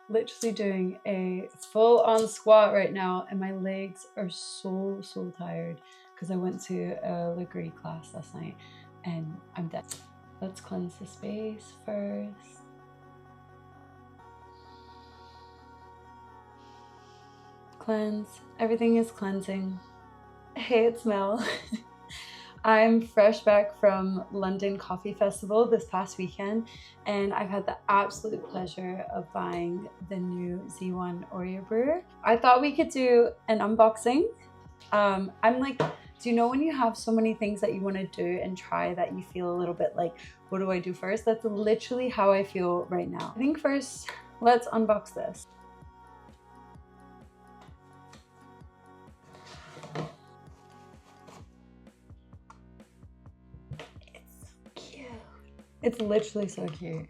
literally doing a full-on squat right now, and my legs are so tired because I went to a liquory class last night and I'm dead. Let's cleanse the space first. Cleanse. Everything is cleansing. Hey, it's Mel. I'm fresh back from London Coffee Festival this past weekend, and I've had the absolute pleasure of buying the new Z1 Orea Brewer. I thought we could do an unboxing. I'm like, do you know when you have so many things that you want to do and try that you feel a little bit like, what do I do first? That's literally how I feel right now. I think first, let's unbox this. It's literally so cute.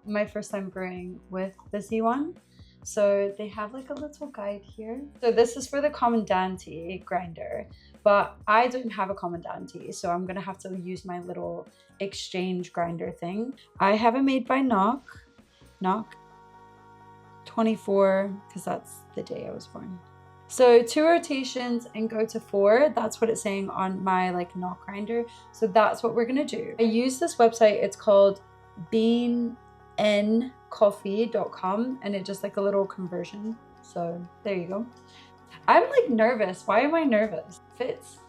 My first time brewing with the Z1. So they have like a little guide here. So this is for the Comandante grinder, but I don't have a Comandante, so I'm gonna have to use my little exchange grinder thing. I have it made by Knock 24, because that's the day I was born. So 2 rotations and go to 4. That's what it's saying on my like Knock grinder. So that's what we're gonna do. I use this website. It's called beanencoffee.com, and it's just like a little conversion. So there you go. I'm like nervous. Why am I nervous? Fits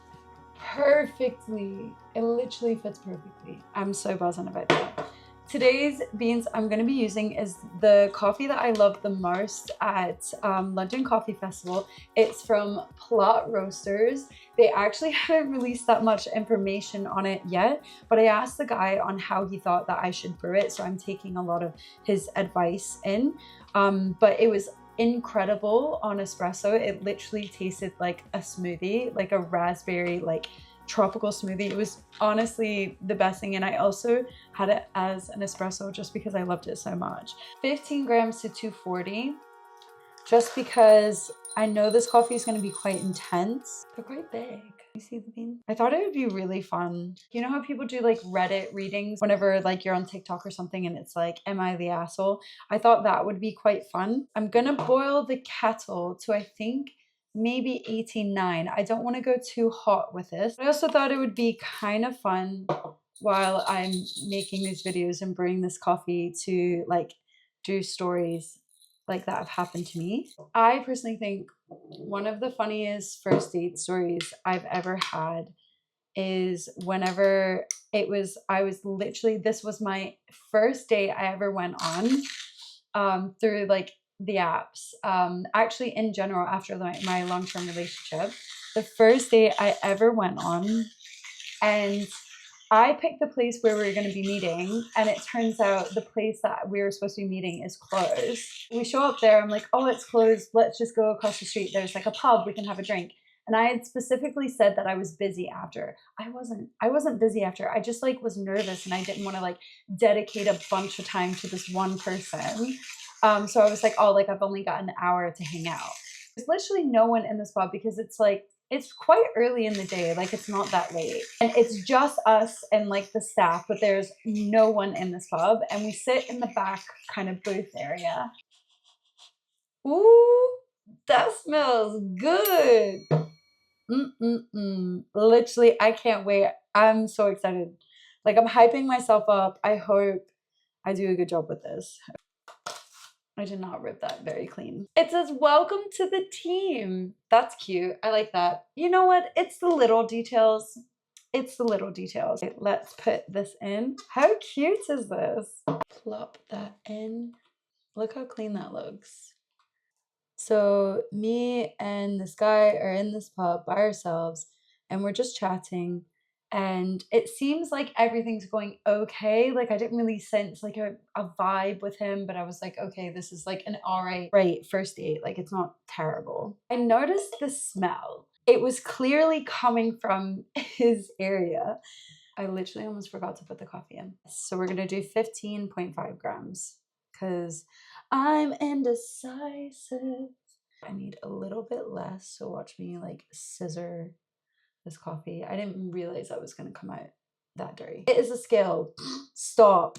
perfectly. It literally fits perfectly. I'm so buzzing about that. Today's beans I'm going to be using is the coffee that I love the most at London Coffee Festival. It's from Plot Roasters. They actually haven't released that much information on it yet, but I asked the guy on how he thought that I should brew it, so I'm taking a lot of his advice in. But it was incredible on espresso. It literally tasted like a smoothie, like a raspberry, like tropical smoothie. It was honestly the best thing, and I also had it as an espresso just because I loved it so much. 15 grams to 240, just because I know this coffee is going to be quite intense. They're quite big. You see the bean? I thought it would be really fun. You know how people do like Reddit readings whenever like you're on TikTok or something and it's like, am I the asshole? I thought that would be quite fun. I'm gonna boil the kettle to, I think, maybe 89. I don't want to go too hot with this. I also thought it would be kind of fun while I'm making these videos and brewing this coffee to like do stories like that have happened to me. I personally think one of the funniest first date stories I've ever had is whenever I was literally, this was my first date I ever went on through like the apps. Actually in general, after my long-term relationship, the first date I ever went on, and I picked the place where we were going to be meeting, and it turns out the place that we were supposed to be meeting is closed. We show up there, I'm like, oh, it's closed. Let's just go across the street. There's like a pub, we can have a drink. And I had specifically said that I was busy after. I wasn't busy after. I just like was nervous and I didn't want to like dedicate a bunch of time to this one person. So I was like, oh, like I've only got an hour to hang out. There's literally no one in this pub because it's like, it's quite early in the day, like it's not that late. And it's just us and like the staff, but there's no one in this pub. And we sit in the back kind of booth area. Ooh, that smells good. Literally, I can't wait. I'm so excited. Like I'm hyping myself up. I hope I do a good job with this. I did not rip that very clean. It says, welcome to the team. That's cute. I like that. You know what? It's the little details. It's the little details. Okay, let's put this in. How cute is this? Plop that in. Look how clean that looks. So me and this guy are in this pub by ourselves and we're just chatting. And it seems like everything's going okay. Like I didn't really sense like a vibe with him, but I was like, okay, this is like an all right first date. Like it's not terrible. I noticed the smell. It was clearly coming from his area. I literally almost forgot to put the coffee in. So we're gonna do 15.5 grams because I'm indecisive. I need a little bit less, so watch me like scissor this coffee. I didn't realize I was going to come out that dirty. It is a skill. Stop.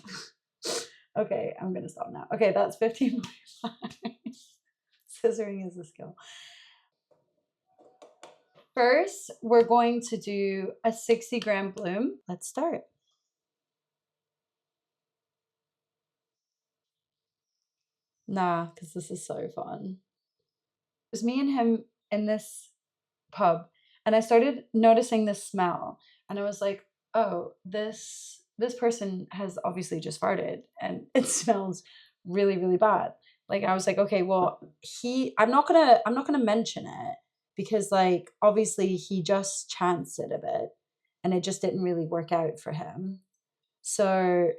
Okay, I'm going to stop now. Okay, that's 15.5. Scissoring is a skill. First, we're going to do a 60-gram bloom. Let's start. Nah, because this is so fun. It was me and him in this pub, and I started noticing this smell, and I was like, oh, this person has obviously just farted and it smells really, really bad. Like, I was like, okay, well, I'm not gonna mention it because, like, obviously he just chanced it a bit and it just didn't really work out for him. So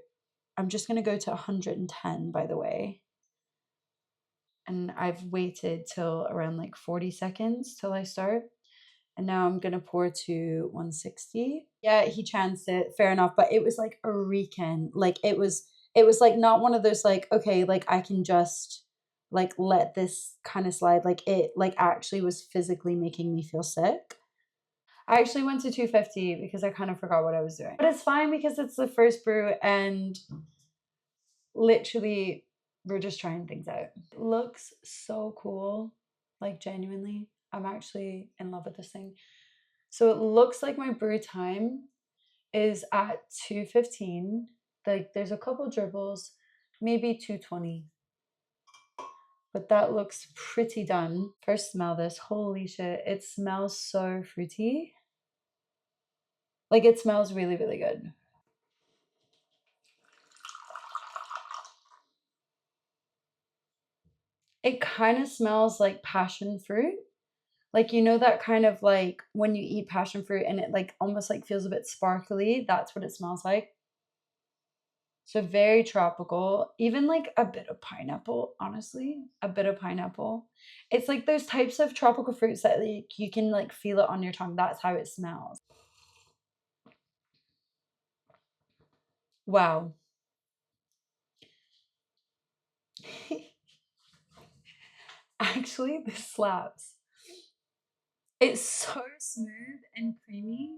I'm just gonna go to 110, by the way. And I've waited till around like 40 seconds till I start. And now I'm gonna pour to 160. Yeah, he chanced it, fair enough. But it was like a reeking. Like it was like not one of those like, okay, like I can just like let this kind of slide. Like it like actually was physically making me feel sick. I actually went to 250 because I kind of forgot what I was doing. But it's fine because it's the first brew and literally we're just trying things out. It looks so cool. Like genuinely, I'm actually in love with this thing. So it looks like my brew time is at 2:15. Like there's a couple dribbles, maybe 2:20. But that looks pretty done. First smell this. Holy shit. It smells so fruity. Like it smells really, really good. It kind of smells like passion fruit. Like, you know, that kind of like when you eat passion fruit and it like almost like feels a bit sparkly. That's what it smells like. So very tropical, even like a bit of pineapple, honestly, a bit of pineapple. It's like those types of tropical fruits that like you can like feel it on your tongue. That's how it smells. Wow. Actually, this slaps. It's so smooth and creamy.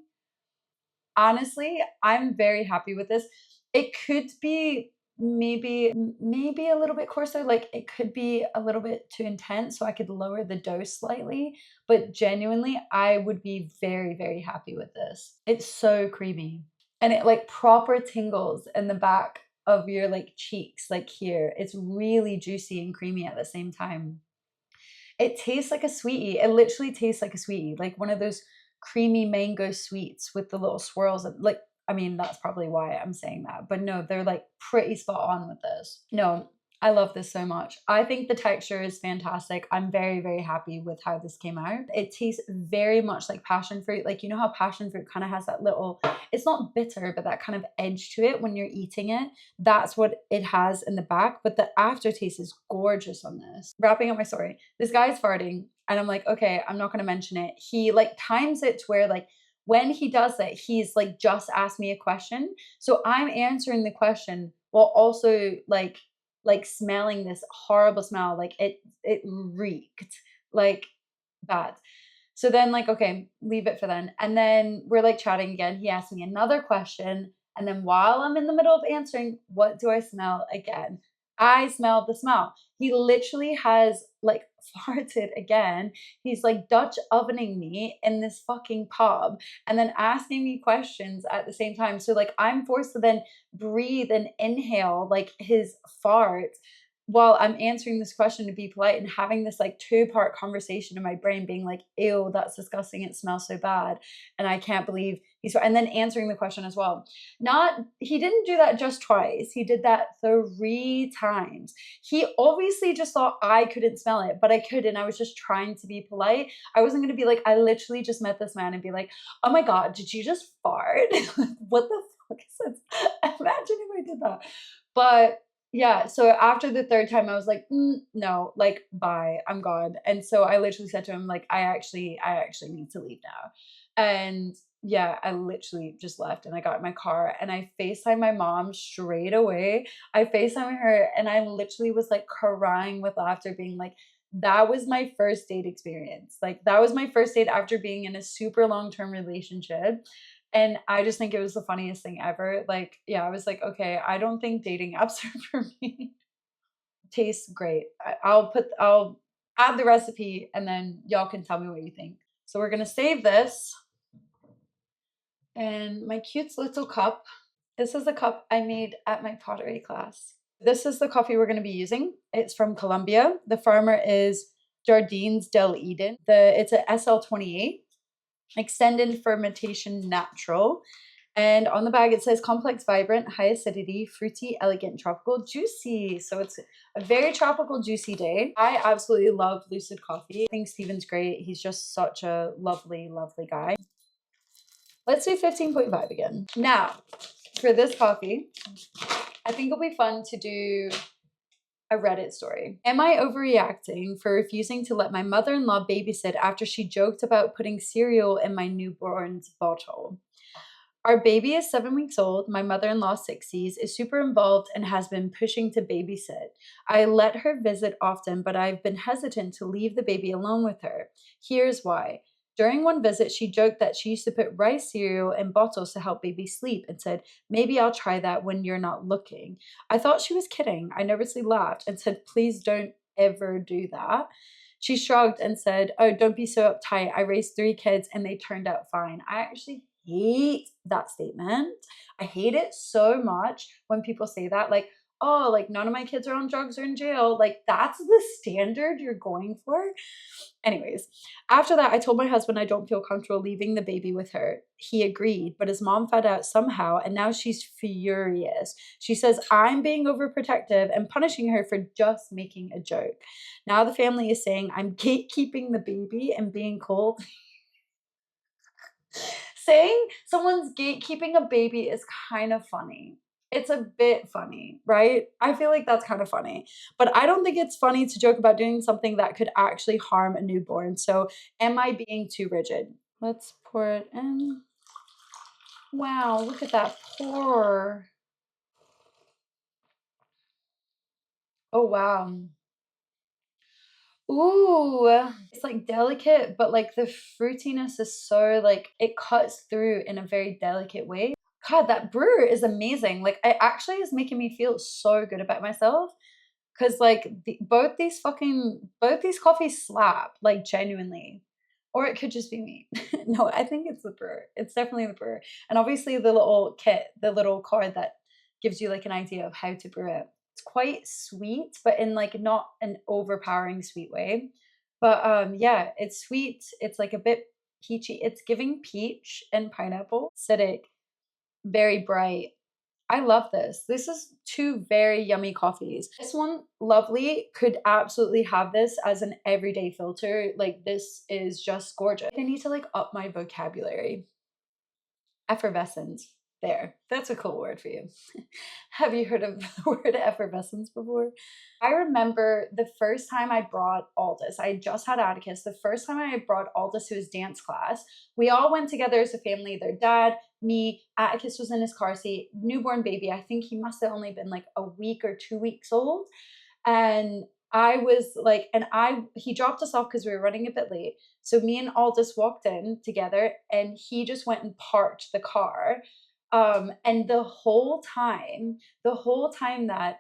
Honestly, I'm very happy with this. It could be maybe a little bit coarser, like it could be a little bit too intense, so I could lower the dose slightly, but genuinely, I would be very, very happy with this. It's so creamy. And it like proper tingles in the back of your like cheeks, like here. It's really juicy and creamy at the same time. It tastes like a sweetie. It literally tastes like a sweetie, like one of those creamy mango sweets with the little swirls. Like, I mean, that's probably why I'm saying that. But no, they're like pretty spot on with this. No, I love this so much. I think the texture is fantastic. I'm very, very happy with how this came out. It tastes very much like passion fruit. Like, you know how passion fruit kind of has that little, it's not bitter, but that kind of edge to it when you're eating it. That's what it has in the back. But the aftertaste is gorgeous on this. Wrapping up my story, this guy's farting. And I'm like, okay, I'm not going to mention it. He like times it to where like when he does it, he's like just asked me a question. So I'm answering the question while also like smelling this horrible smell. Like it reeked like bad. So then like, okay, leave it for then. And then we're like chatting again. He asked me another question. And then while I'm in the middle of answering, what do I smell again? I smelled the smell. He literally has like farted again. He's like Dutch ovening me in this fucking pub and then asking me questions at the same time. So like I'm forced to then breathe and inhale like his fart while I'm answering this question to be polite and having this like two-part conversation in my brain being like, ew, that's disgusting. It smells so bad. And I can't believe and then answering the question as well. He didn't do that just twice. He did that 3 times. He obviously just thought I couldn't smell it, but I could. And I was just trying to be polite. I wasn't going to be like, I literally just met this man and be like, oh my God, did you just fart? What the fuck is this? Imagine if I did that. But yeah, so after the 3rd time, I was like, no, like, bye, I'm gone. And so I literally said to him, like, I actually need to leave now. And yeah, I literally just left and I got in my car and I FaceTimed my mom straight away. I FaceTimed her and I literally was like crying with laughter, being like, that was my first date experience. Like that was my first date after being in a super long-term relationship. And I just think it was the funniest thing ever. Like, yeah, I was like, okay, I don't think dating apps are for me. Tastes great. I'll add the recipe and then y'all can tell me what you think. So we're gonna save this in my cute little cup. This is the cup I made at my pottery class. This is the coffee we're going to be using. It's from Colombia. The farmer is Jardines del Eden. It's a SL28, extended fermentation natural. And on the bag, it says complex, vibrant, high acidity, fruity, elegant, tropical, juicy. So it's a very tropical, juicy day. I absolutely love Lucid coffee. I think Steven's great. He's just such a lovely, lovely guy. Let's do 15.5 again. Now, for this coffee, I think it'll be fun to do a Reddit story. Am I overreacting for refusing to let my mother-in-law babysit after she joked about putting cereal in my newborn's bottle? Our baby is 7 weeks old. My mother-in-law, 60s, is super involved and has been pushing to babysit. I let her visit often, but I've been hesitant to leave the baby alone with her. Here's why. During one visit, she joked that she used to put rice cereal in bottles to help baby sleep and said, maybe I'll try that when you're not looking. I thought she was kidding. I nervously laughed and said, please don't ever do that. She shrugged and said, oh, don't be so uptight. I raised 3 kids and they turned out fine. I actually hate that statement. I hate it so much when people say that, like, oh, like none of my kids are on drugs or in jail. Like that's the standard you're going for. Anyways, after that, I told my husband I don't feel comfortable leaving the baby with her. He agreed, but his mom found out somehow, and now she's furious. She says I'm being overprotective and punishing her for just making a joke. Now the family is saying I'm gatekeeping the baby and being cold. Saying someone's gatekeeping a baby is kind of funny. It's a bit funny, right? I feel like that's kind of funny. But I don't think it's funny to joke about doing something that could actually harm a newborn. So, am I being too rigid? Let's pour it in. Wow, look at that pour. Oh, wow. Ooh, it's like delicate, but like the fruitiness is so like it cuts through in a very delicate way. God, that brewer is amazing. Like, it actually is making me feel so good about myself because, like, both these coffees slap, like, genuinely. Or it could just be me. No, I think it's the brewer. It's definitely the brewer. And obviously, the little kit, the little card that gives you like an idea of how to brew it. It's quite sweet, but in like not an overpowering sweet way. But yeah, it's sweet. It's like a bit peachy. It's giving peach and pineapple, acidic, very bright. I love this. This is 2 very yummy coffees. This one, lovely, could absolutely have this as an everyday filter. Like this is just gorgeous. I need to like up my vocabulary. Effervescence. There. That's a cool word for you. Have you heard of the word effervescence before? I remember the first time I brought Aldous, I just had Atticus. The first time I brought Aldous to his dance class, we all went together as a family, their dad, me, Atticus was in his car seat, newborn baby. I think he must have only been like a week or 2 weeks old. And I was like, he dropped us off because we were running a bit late. So me and Aldous walked in together and he just went and parked the car. And the whole time that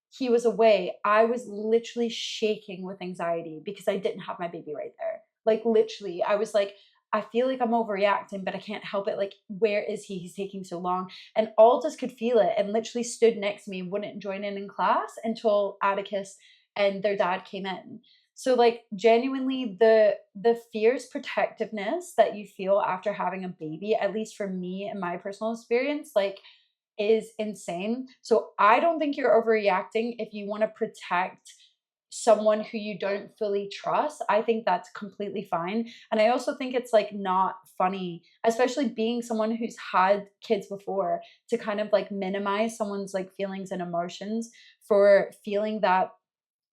he was away, I was literally shaking with anxiety because I didn't have my baby right there. Like literally, I was like, I feel like I'm overreacting, but I can't help it. Like, where is he? He's taking so long. And Aldous could feel it and literally stood next to me, wouldn't join in class until Atticus and their dad came in. So like genuinely the fierce protectiveness that you feel after having a baby, at least for me and my personal experience, like is insane. So I don't think you're overreacting if you want to protect someone who you don't fully trust. I think that's completely fine. And I also think it's like not funny, especially being someone who's had kids before, to kind of like minimize someone's like feelings and emotions for feeling that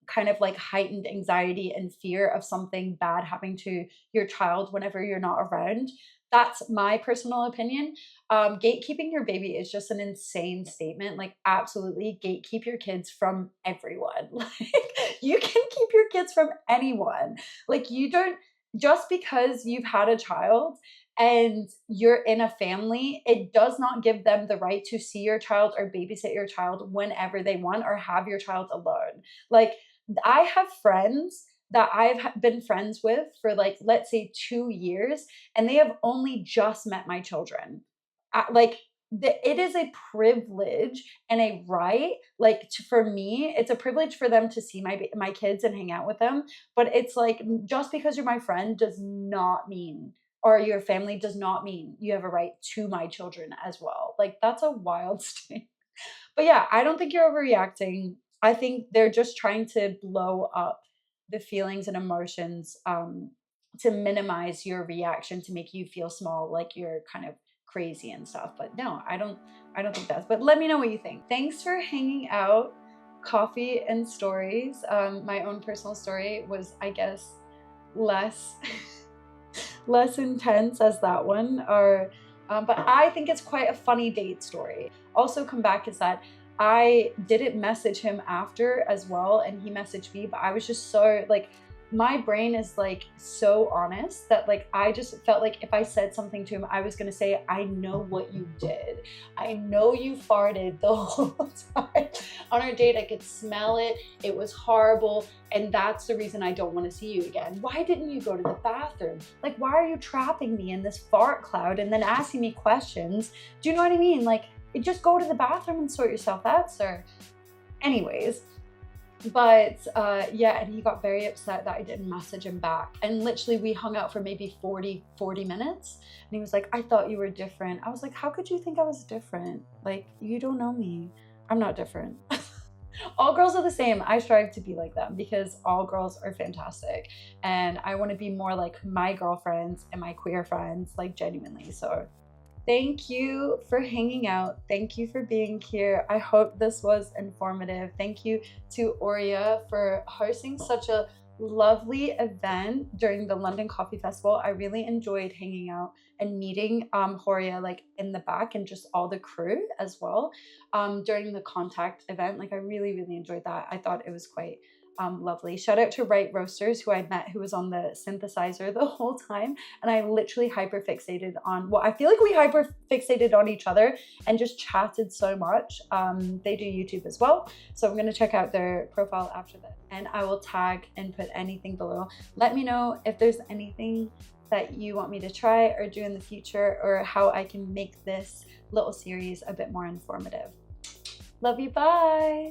kind of like heightened anxiety and fear of something bad happening to your child whenever you're not around. That's my personal opinion. Gatekeeping your baby is just an insane statement. Like, absolutely gatekeep your kids from everyone. Like, you can keep your kids from anyone. Like, you don't, just because you've had a child and you're in a family, it does not give them the right to see your child or babysit your child whenever they want or have your child alone. Like, I have friends that I've been friends with for, like, let's say 2 years, and they have only just met my children. Like, it is a privilege and a right. Like, for me, it's a privilege for them to see my kids and hang out with them. But it's like, just because you're my friend does not mean, or your family does not mean you have a right to my children as well. Like, that's a wild statement. But yeah, I don't think you're overreacting. I think they're just trying to blow up the feelings and emotions, to minimize your reaction, to make you feel small, like you're kind of crazy and stuff. But no, I don't think that's. But let me know what you think. Thanks for hanging out. Coffee and stories. My own personal story was, I guess, less less intense as that one, or but I think it's quite a funny date story. Also, come back is that I didn't message him after as well, and he messaged me, but I was just so, like, my brain is like so honest that, like, I just felt like if I said something to him, I was gonna say, I know what you did. I know you farted the whole time on our date. I could smell it. It was horrible. And that's the reason I don't want to see you again. Why didn't you go to the bathroom? Like, why are you trapping me in this fart cloud and then asking me questions? Do you know what I mean? Like, just go to the bathroom and sort yourself out, sir. Anyways, but yeah, and he got very upset that I didn't message him back. And literally we hung out for maybe 40 minutes. And he was like, I thought you were different. I was like, how could you think I was different? Like, you don't know me. I'm not different. All girls are the same. I strive to be like them because all girls are fantastic. And I want to be more like my girlfriends and my queer friends, like, genuinely. So thank you for hanging out. Thank you for being here. I hope this was informative. Thank you to Orea for hosting such a lovely event during the London Coffee Festival. I really enjoyed hanging out and meeting Horia, like, in the back, and just all the crew as well during the contact event. Like, I really enjoyed that. I thought it was quite lovely. Shout out to Right Roasters, who I met, who was on the synthesizer the whole time, and I literally hyper fixated on, well, I feel like we hyper fixated on each other and just chatted so much. They do YouTube as well, so I'm going to check out their profile after that, and I will tag and put anything below. Let me know if there's anything that you want me to try or do in the future, or how I can make this little series a bit more informative. Love you, bye.